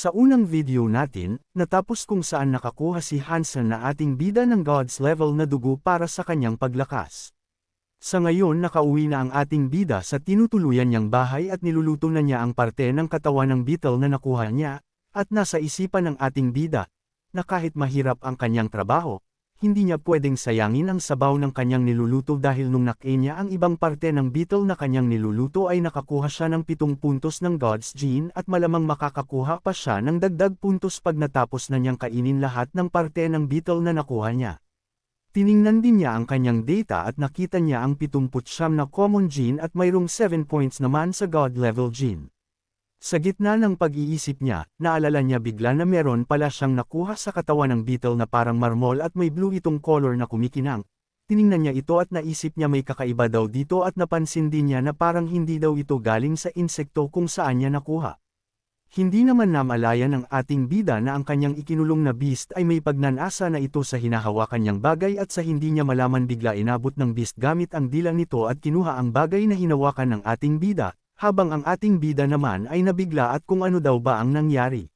Sa unang video natin, natapos kung saan nakakuha si Hansen na ating bida ng God's level na dugo para sa kanyang paglakas. Sa ngayon nakauwi na ang ating bida sa tinutuluyan niyang bahay at niluluto na niya ang parte ng katawan ng beetle na nakuha niya, at nasa isipan ng ating bida, na kahit mahirap ang kanyang trabaho, hindi niya pwedeng sayangin ang sabaw ng kanyang niluluto dahil nung nakain niya ang ibang parte ng beetle na kanyang niluluto ay nakakuha siya ng 7 puntos ng God's gene at malamang makakakuha pa siya ng dagdag puntos pag natapos na niyang kainin lahat ng parte ng beetle na nakuha niya. Tiningnan din niya ang kanyang data at nakita niya ang 79 na common gene at mayroong 7 points naman sa God level gene. Sa gitna ng pag-iisip niya, naalala niya bigla na meron pala siyang nakuha sa katawan ng beetle na parang marmol at may blue itong color na kumikinang. Tiningnan niya ito at naisip niya may kakaiba daw dito at napansin din niya na parang hindi daw ito galing sa insekto kung saan niya nakuha. Hindi naman namalaya ng ating bida na ang kanyang ikinulong na beast ay may pagnanasa na ito sa hinahawakan niyang bagay at sa hindi niya malaman bigla inabot ng beast gamit ang dila nito at kinuha ang bagay na hinawakan ng ating bida. Habang ang ating bida naman ay nabigla at kung ano daw ba ang nangyari.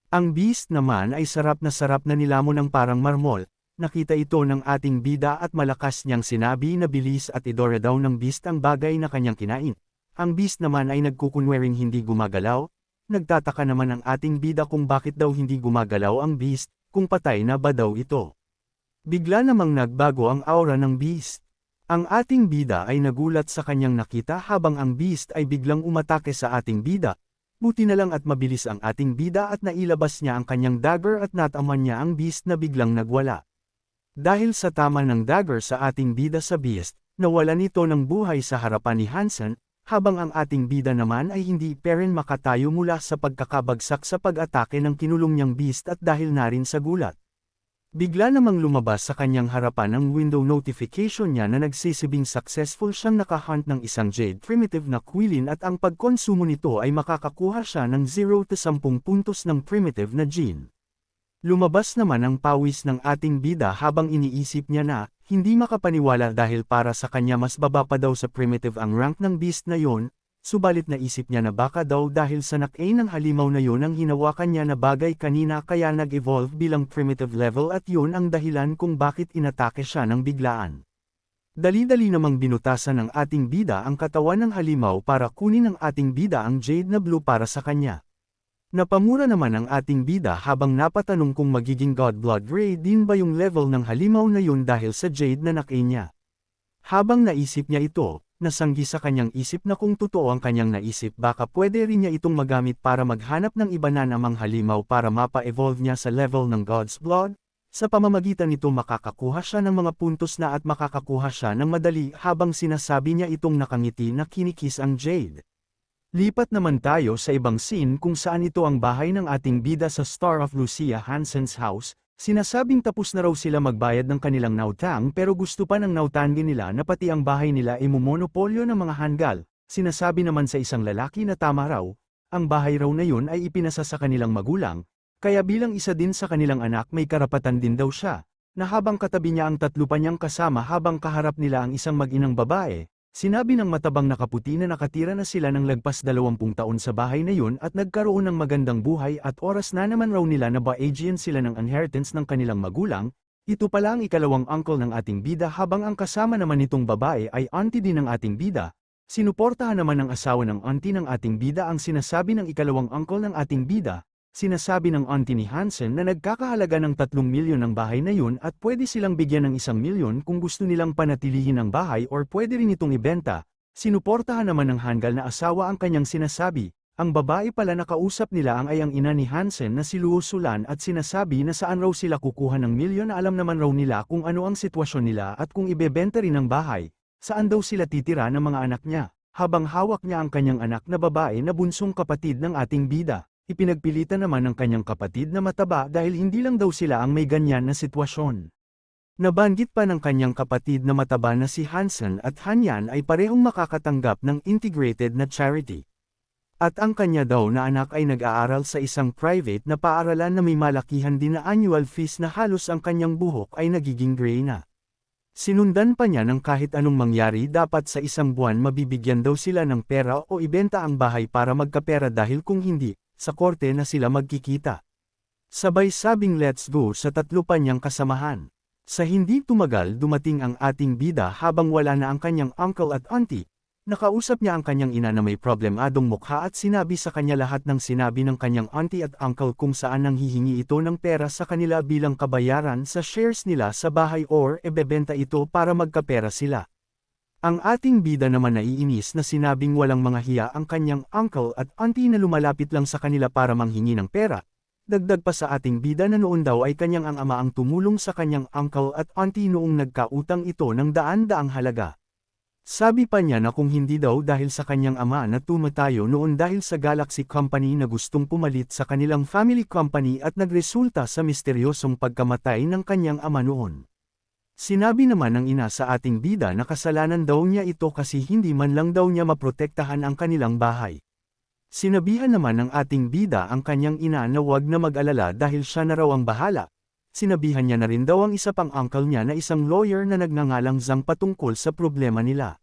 Ang beast naman ay sarap na nilamon ng parang marmol, nakita ito ng ating bida at malakas niyang sinabi na bilis at idora daw ng beast ang bagay na kanyang kinain. Ang beast naman ay nagkukunwering hindi gumagalaw, nagtataka naman ang ating bida kung bakit daw hindi gumagalaw ang beast, kung patay na ba daw ito. Bigla namang nagbago ang aura ng beast. Ang ating bida ay nagulat sa kanyang nakita habang ang beast ay biglang umatake sa ating bida. Buti na lang at mabilis ang ating bida at nailabas niya ang kanyang dagger at nataman niya ang beast na biglang nagwala. Dahil sa tama ng dagger sa ating bida sa beast, nawalan ito ng buhay sa harapan ni Hansen, habang ang ating bida naman ay hindi pa rin makatayo mula sa pagkakabagsak sa pag-atake ng kinulong niyang beast at dahil na rin sa gulat. Bigla namang lumabas sa kanyang harapan ang window notification niya na nagsisibing successful siyang nakahunt ng isang jade primitive na quillin at ang pagkonsumo nito ay makakakuha siya ng 0 to 10 puntos ng primitive na gene. Lumabas naman ang pawis ng ating bida habang iniisip niya na, hindi makapaniwala dahil para sa kanya mas baba pa daw sa primitive ang rank ng beast na yon. Subalit naisip niya na baka daw dahil sa nakain ng halimaw na yun ang hinawakan niya na bagay kanina kaya nag-evolve bilang primitive level at yun ang dahilan kung bakit inatake siya ng biglaan. Dali-dali namang binutasan ng ating bida ang katawan ng halimaw para kunin ng ating bida ang jade na blue para sa kanya. Napamura naman ang ating bida habang napatanong kung magiging God Blood Ray din ba yung level ng halimaw na yun dahil sa jade na nakain niya. Habang naisip niya ito, nasanggi sa kanyang isip na kung totoo ang kanyang naisip baka pwede rin niya itong magamit para maghanap ng iba na namang halimaw para mapa-evolve niya sa level ng God's Blood. Sa pamamagitan nito makakakuha siya ng mga puntos na at makakakuha siya ng madali habang sinasabi niya itong nakangiti na kinikis ang jade. Lipat naman tayo sa ibang scene kung saan ito ang bahay ng ating bida sa Star of Lucia Hansen's house. Sinasabing tapos na raw sila magbayad ng kanilang nautang pero gusto pa ng nautangin nila na pati ang bahay nila ay mumonopolyo ng mga hanggal. Sinasabi naman sa isang lalaki na tama raw, ang bahay raw na yun ay ipinasa sa kanilang magulang, kaya bilang isa din sa kanilang anak may karapatan din daw siya, na habang katabi niya ang 3 pa niyang kasama habang kaharap nila ang isang mag-inang babae. Sinabi ng matabang nakaputi na nakatira na sila ng lagpas 20 taon sa bahay na yun at nagkaroon ng magandang buhay at oras na naman raw nila na ba-aegean sila ng inheritance ng kanilang magulang. Ito pala ang ikalawang uncle ng ating bida habang ang kasama naman nitong babae ay auntie din ng ating bida. Sinuportahan naman ng asawa ng auntie ng ating bida ang sinasabi ng ikalawang uncle ng ating bida. Sinasabi ng auntie ni Hansen na nagkakahalaga ng 3 milyon ang bahay na yun at pwede silang bigyan ng 1 milyon kung gusto nilang panatilihin ang bahay or pwede rin itong ibenta. Sinuportahan naman ng hanggal na asawa ang kanyang sinasabi. Ang babae pala na kausap nila ang ina ni Hansen na si Luo Sulan at sinasabi na saan raw sila kukuha ng milyon na alam naman raw nila kung ano ang sitwasyon nila at kung ibebenta rin ang bahay, saan daw sila titira ng mga anak niya. Habang hawak niya ang kanyang anak na babae na bunsong kapatid ng ating bida. Ipinagpilitan naman ng kanyang kapatid na mataba dahil hindi lang daw sila ang may ganyan na sitwasyon. Nabanggit pa ng kanyang kapatid na mataba na si Hansen at Hanyan ay parehong makakatanggap ng integrated na charity. At ang kanya daw na anak ay nag-aaral sa isang private na paaralan na may malakihan din na annual fees na halos ang kanyang buhok ay nagiging gray na. Sinundan pa niya ng kahit anong mangyari dapat sa isang buwan mabibigyan daw sila ng pera o ibenta ang bahay para magkapera dahil kung hindi, sa korte na sila magkikita. Sabay sabing let's go sa tatlo pa niyang kasamahan. Sa hindi tumagal dumating ang ating bida habang wala na ang kanyang uncle at auntie. Nakausap niya ang kanyang ina na may problemadong mukha at sinabi sa kanya lahat ng sinabi ng kanyang auntie at uncle kung saan nanghihingi ito ng pera sa kanila bilang kabayaran sa shares nila sa bahay or ebebenta ito para magkapera sila. Ang ating bida naman naiinis na sinabing walang mga hiya ang kanyang uncle at auntie na lumalapit lang sa kanila para manghingi ng pera. Dagdag pa sa ating bida na noon daw ay kanyang ang ama ang tumulong sa kanyang uncle at auntie noong nagkautang ito ng daan-daang halaga. Sabi pa niya na kung hindi daw dahil sa kanyang ama na tumatayo noon dahil sa Galaxy Company na gustong pumalit sa kanilang family company at nagresulta sa misteryosong pagkamatay ng kanyang ama noon. Sinabi naman ng ina sa ating bida na kasalanan daw niya ito kasi hindi man lang daw niya maprotektahan ang kanilang bahay. Sinabihan naman ng ating bida ang kanyang ina na huwag na mag-alala dahil siya na raw ang bahala. Sinabihan niya na rin daw ang isa pang uncle niya na isang lawyer na nagngangalang Zhang patungkol sa problema nila.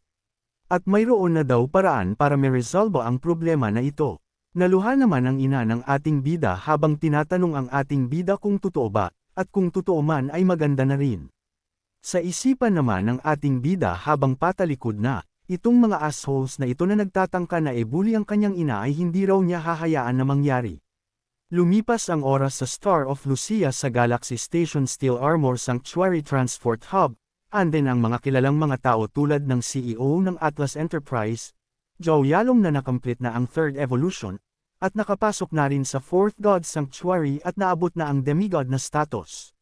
At mayroon na daw paraan para meresolba ang problema na ito. Naluha naman ang ina ng ating bida habang tinatanong ang ating bida kung totoo ba, at kung totoo man ay maganda na rin. Sa isipan naman ng ating bida habang patalikod na, itong mga assholes na ito na nagtatangka na ebuli ang kanyang ina ay hindi raw niya hahayaan na mangyari. Lumipas ang oras sa Star of Lucia sa Galaxy Station Steel Armor Sanctuary Transport Hub, andin ang mga kilalang mga tao tulad ng CEO ng Atlas Enterprise, Joe Yalong na nakamplete na ang Third Evolution, at nakapasok na rin sa Fourth God Sanctuary at naabot na ang demigod na status.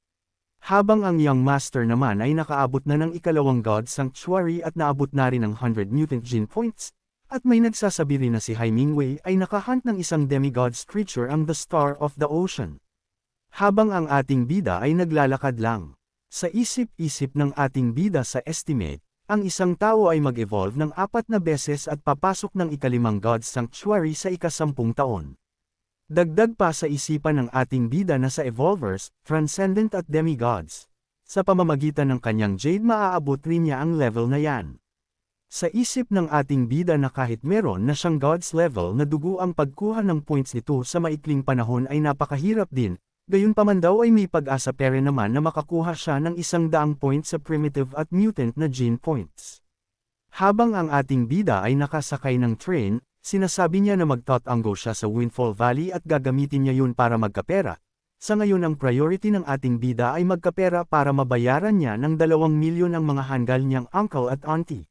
Habang ang Young Master naman ay nakaabot na ng ikalawang God Sanctuary at naabot na rin ang 100 mutant gene points, at may nagsasabi rin na si Hai Mingwei ay nakahunt ng isang demigod's creature ang the Star of the Ocean. Habang ang ating bida ay naglalakad lang. Sa isip-isip ng ating bida sa estimate, ang isang tao ay mag-evolve ng 4 na beses at papasok ng ikalimang God's Sanctuary sa ika-10 taon. Dagdag pa sa isipan ng ating bida na sa evolvers, transcendent at demigods. Sa pamamagitan ng kanyang jade maaabot rin niya ang level na yan. Sa isip ng ating bida na kahit meron na siyang God's level na dugo ang pagkuha ng points nito sa maikling panahon ay napakahirap din, gayunpaman daw ay may pag-asa pere naman na makakuha siya ng 100 points sa primitive at mutant na gene points. Habang ang ating bida ay nakasakay ng train, sinasabi niya na magtatanggo siya sa Windfall Valley at gagamitin niya yun para magkapera. Sa ngayon ang priority ng ating bida ay magkapera para mabayaran niya ng 2 milyon ang mga hanggal niyang uncle at auntie.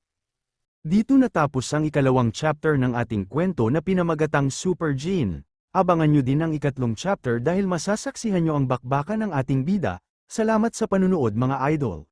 Dito natapos ang ikalawang chapter ng ating kwento na pinamagatang Super Gene. Abangan nyo din ang ikatlong chapter dahil masasaksihan nyo ang bakbakan ng ating bida. Salamat sa panunood mga idol.